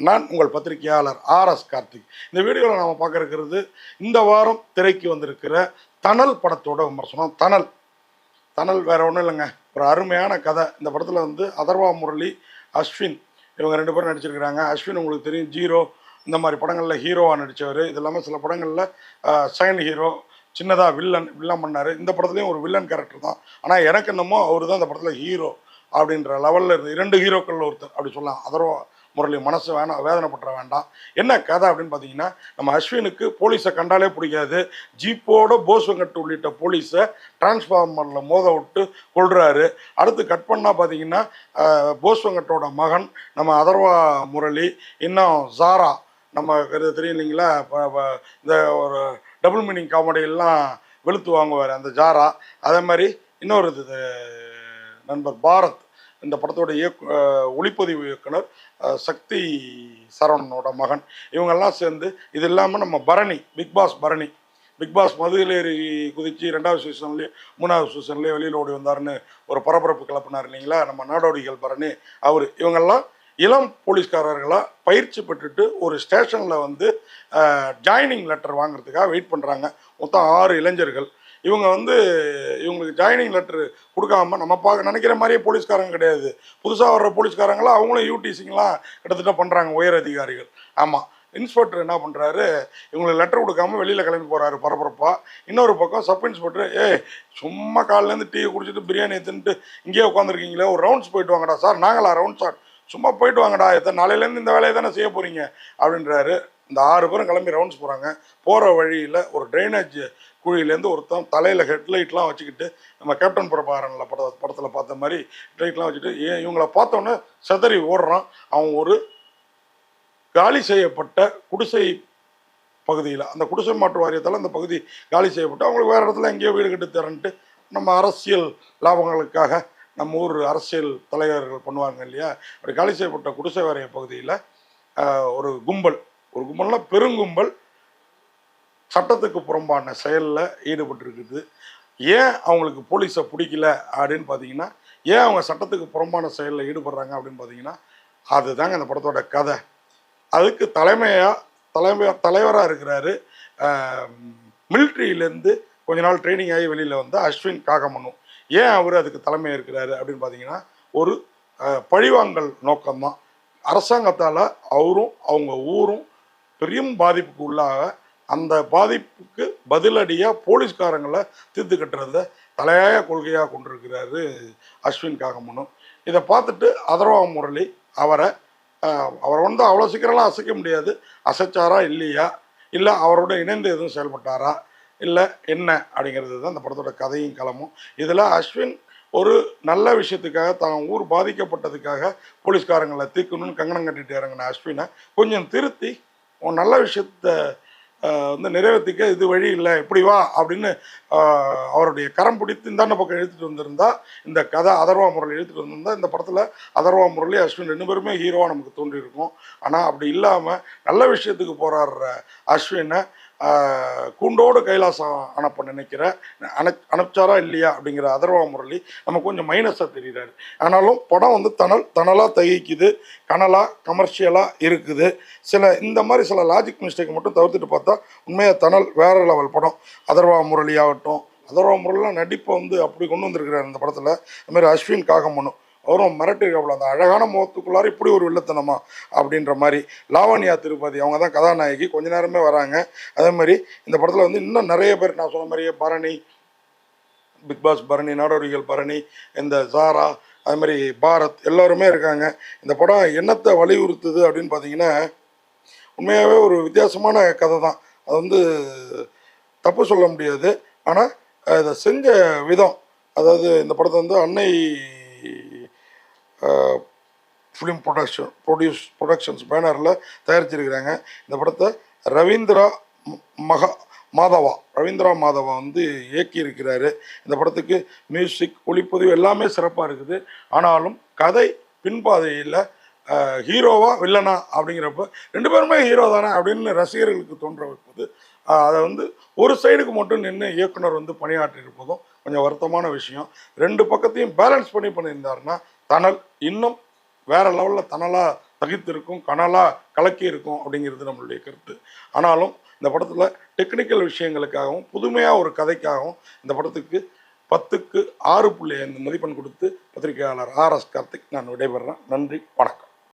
நான் உங்கள் பத்திரிகையாளர் RS கார்த்திக். இந்த வீடியோவில் நாம் பார்க்க இருக்கிறது இந்த வாரம் திரைக்கு வந்திருக்கிற தணல் படத்தோட விமர்சனம். தணல் வேற ஒன்றும் இல்லைங்க, ஒரு அருமையான கதை. இந்த படத்தில் வந்து அதர்வா முரளி, அஸ்வின் இவங்க 2 பேரும் நடிச்சிருக்கிறாங்க. அஸ்வின் உங்களுக்கு தெரியும், ஜீரோ இந்த மாதிரி படங்களில் ஹீரோவாக நடித்தவர். இது இல்லாமல் சில படங்களில் செகண்ட் ஹீரோ, சின்னதாக வில்லன் பண்ணார். இந்த படத்துலையும் ஒரு வில்லன் கேரக்டர் தான். ஆனால் எனக்கு என்னமோ அவர் தான் இந்த படத்தில் ஹீரோ அப்படின்ற லெவலில் இருந்து 2 ஹீரோக்கள் ஒருத்தர் அப்படி சொல்லலாம். அதர்வா முரளி மனசு வேதனைப்பட்டுற வேண்டாம். என்ன கதை அப்படின்னு பார்த்தீங்கன்னா, நம்ம அஸ்வினுக்கு போலீஸை கண்டாலே பிடிக்காது. ஜீப்போட போஸ் வெங்கட் உள்ளிட்ட போலீஸை டிரான்ஸ்ஃபார்மரில் மோத விட்டு கொள்றாரு. அடுத்து கட் பண்ணால் பார்த்தீங்கன்னா, போஸ் வெங்கட்டோட மகன் நம்ம அதர்வா முரளி, இன்னும் ஜாரா நம்ம தெரியும் இல்லைங்களா, இந்த ஒரு டபுள் மீனிங் காமெடியெல்லாம் வெளுத்து வாங்குவார் அந்த ஜாரா. அதே மாதிரி இன்னொரு நண்பர் பாரத், இந்த படத்தோட ஒளிப்பதிவு இயக்குனர் சக்தி சரவணனோட மகன். இவங்கெல்லாம் சேர்ந்து, இது இல்லாமல் நம்ம பரணி, பிக் பாஸ் மதுவிலேறி குதிச்சு 2வது சீசன்லேயே 3வது சீசன்லேயே வெளியில் ஓடி வந்தார்னு ஒரு பரபரப்பு கிளப்பினார் இல்லைங்களா, நம்ம நாடோடிகள் பரணி அவர். இவங்கெல்லாம் இளம் போலீஸ்காரர்களாக பயிற்சி பெற்றுட்டு ஒரு ஸ்டேஷனில் வந்து ஜாயினிங் லெட்டர் வாங்குறதுக்காக வெயிட் பண்ணுறாங்க. மொத்தம் 6 இளைஞர்கள். இவங்க வந்து இவங்களுக்கு ஜாயினிங் லெட்ரு கொடுக்காம, நம்ம நினைக்கிற மாதிரியே போலீஸ்காரங்க கிடையாது. புதுசாக வர்ற போலீஸ்காரங்களாம் அவங்களும் யூடிசிங்கெலாம் கிட்டத்தட்ட பண்ணுறாங்க, உயர் அதிகாரிகள். ஆமாம், இன்ஸ்பெக்டர் என்ன பண்ணுறாரு, இவங்களுக்கு லெட்டர் கொடுக்காம வெளியில் கிளம்பி போகிறாரு பரபரப்பாக. இன்னொரு பக்கம் சப் இன்ஸ்பெக்டர், சும்மா காலிலேருந்து டீ குடிச்சிட்டு பிரியாணி தின்ட்டு இங்கேயே உட்காந்துருக்கீங்களே, ஒரு ரவுண்ட்ஸ் போயிட்டு வாங்கடா. சார் நாங்களா ரவுண்ட் சார், சும்மா போயிட்டு வாங்கடா, நாளையிலேருந்து இந்த வேலையை தானே செய்ய போகிறீங்க அப்படின்றாரு. இந்த 6 பேரும் கிளம்பி ரவுண்ட்ஸ் போகிறாங்க. போகிற வழியில் ஒரு ட்ரைனேஜ் குழியிலேருந்து ஒருத்தன் தலையில் ஹெட்லைட்லாம் வச்சுக்கிட்டு, நம்ம கேப்டன் பிரபாகரனில் படத்தில் பார்த்த மாதிரி லைட்லாம் வச்சுட்டு இவங்கள பார்த்தோன்னே செதறி ஓடுறான். அவன் ஒரு காலி செய்யப்பட்ட குடிசை பகுதியில், அந்த குடிசை மாற்று வாரியத்தால் அந்த பகுதி காலி செய்யப்பட்டு அவங்களுக்கு வேறு இடத்துல எங்கேயோ வீடு கட்டு தரன்ட்டு நம்ம அரசியல் லாபங்களுக்காக நம்ம ஊர் அரசியல் தலைவர்கள் பண்ணுவாங்க இல்லையா, அப்படி காலி செய்யப்பட்ட குடிசை வாரிய பகுதியில் ஒரு கும்பல்னா பெருங்கும்பல் சட்டத்துக்கு புறம்பான செயலில் ஈடுபட்டிருக்குது. ஏன் அவங்களுக்கு போலீஸை பிடிக்கல அப்படின்னு பார்த்தீங்கன்னா, ஏன் அவங்க சட்டத்துக்கு புறம்பான செயலில் ஈடுபடுறாங்க அப்படின்னு பார்த்தீங்கன்னா, அதுதாங்க அந்த படத்தோட கதை. அதுக்கு தலைவராக இருக்கிறாரு மிலிட்ரியிலேருந்து கொஞ்ச நாள் ட்ரைனிங் ஆகி வெளியில் வந்த அஸ்வின் காகமனு. ஏன் அவர் அதுக்கு தலைமை இருக்கிறாரு அப்படின்னு பார்த்தீங்கன்னா, ஒரு பழிவாங்கல் நோக்கம்தான். அரசாங்கத்தால் அவரும் அவங்க ஊரும் பெரும் பாதிப்புக்கு உள்ளாக, அந்த பாதிப்புக்கு பதிலடியாக போலீஸ்காரங்களை தீர்த்து கட்டுறத தலையாய கொள்கையாக கொண்டிருக்கிறாரு அஸ்வின் காகமனு. இதை பார்த்துட்டு அதர்வா முரளி அவரை வந்து அவ்வளோ சீக்கிரம்லாம் அசைக்க முடியாது. அசைச்சாரா இல்லையா, இல்லை அவரோட இணைந்து எதுவும் செயல்பட்டாரா, இல்லை என்ன அப்படிங்கிறது தான் இந்த படத்தோட கதையும் களமும். இதில் அஸ்வின் ஒரு நல்ல விஷயத்துக்காக, தான் ஊர் பாதிக்கப்பட்டதுக்காக போலீஸ்காரங்களை தீர்க்கணும்னு கங்கணம் கட்டிட்டு இறங்கின அஸ்வினை கொஞ்சம் திருத்தி நல்ல விஷயத்தை வந்து நிறைவேற்றிக்க இது வழி இல்லை, இப்படி வா அப்படின்னு அவருடைய கரம் பிடித்து இந்தாண்ட பக்கம் இழுத்துட்டு வந்திருந்தா, இந்த கதை அதர்வா முரளி இழுத்துட்டு வந்திருந்தா, இந்த படத்தில் அதர்வா முரளி அஸ்வின் 2 பேருமே ஹீரோவாக நமக்கு தோன்றியிருக்கும். ஆனால் அப்படி இல்லாமல் நல்ல விஷயத்துக்கு போராடுற அஸ்வினை கூண்டோடு கைலாசம் அனுப்ப நினைக்கிற அனுப்பிச்சாரா இல்லையா அப்படிங்கிற அதர்வா முரளி நம்ம கொஞ்சம் மைனஸாக தெரிகிறாரு. ஆனாலும் படம் வந்து தணலாக தகிக்குது, கனலாக கமர்ஷியலாக இருக்குது. இந்த மாதிரி சில லாஜிக் மிஸ்டேக் மட்டும் தவிர்த்துட்டு பார்த்தா உண்மையாக தணல் வேறு லெவல் படம். அதர்வா முரளி ஆகட்டும், அதர்வா முரளிலாம் நடிப்பை வந்து அப்படி கொண்டு வந்திருக்கிறார் இந்த படத்தில். அதுமாதிரி அஸ்வின் காகமனு அவரும் மிரட்டிருக்காப்புல, அந்த அழகான முகத்துக்குள்ளார இப்படி ஒரு வில்லத்தனமா அப்படின்ற மாதிரி. லாவண்யா திருப்பதி அவங்க தான் கதாநாயகி, கொஞ்ச நேரமே வராங்க. அதே மாதிரி இந்த படத்தில் வந்து இன்னும் நிறைய பேர், நான் சொன்ன மாதிரியே பரணி, பிக் பாஸ் பரணி, நாடோடிகள் பரணி, இந்த ஜாரா, அது மாதிரி பாரத் எல்லாருமே இருக்காங்க. இந்த படம் என்னத்தை வலியுறுத்துது அப்படின்னு பார்த்தீங்கன்னா, உண்மையாகவே ஒரு வித்தியாசமான கதை தான். அது வந்து தப்பு சொல்ல முடியாது. ஆனால் இதை செஞ்ச விதம், அதாவது இந்த படத்தை வந்து அன்னை ஃபிலிம் ப்ரொடக்ஷன்ஸ் பேனரில் தயாரிச்சிருக்கிறாங்க. இந்த படத்தை ரவீந்திரா மாதவா வந்து இயக்கியிருக்கிறாரு. இந்த படத்துக்கு மியூசிக், ஒளிப்பதிவு எல்லாமே சிறப்பாக இருக்குது. ஆனாலும் கதை பின்பாதையில் ஹீரோவா வில்லனா அப்படிங்கிறப்ப 2 பேருமே ஹீரோ தானே அப்படின்னு ரசிகர்களுக்கு தோன்ற வைப்பது, அதை வந்து ஒரு சைடுக்கு மட்டும் நின்று இயக்குனர் வந்து பணியாற்றியிருப்பதும் கொஞ்சம் வருத்தமான விஷயம். 2 பக்கத்தையும் பேலன்ஸ் பண்ணியிருந்தாருன்னா தணல் இன்னும் வேறு லெவலில் தணலாக தகித்திருக்கும், கனலாக கலக்கி இருக்கும் அப்படிங்கிறது நம்மளுடைய கருத்து. ஆனாலும் இந்த படத்தில் டெக்னிக்கல் விஷயங்களுக்காகவும் புதுமையாக ஒரு கதைக்காகவும் இந்த படத்துக்கு 10க்கு 6.5 மதிப்பெண் கொடுத்து பத்திரிகையாளர் ஆர்எஸ் கார்த்திக் நான் விடைபெறுறேன். நன்றி, வணக்கம்.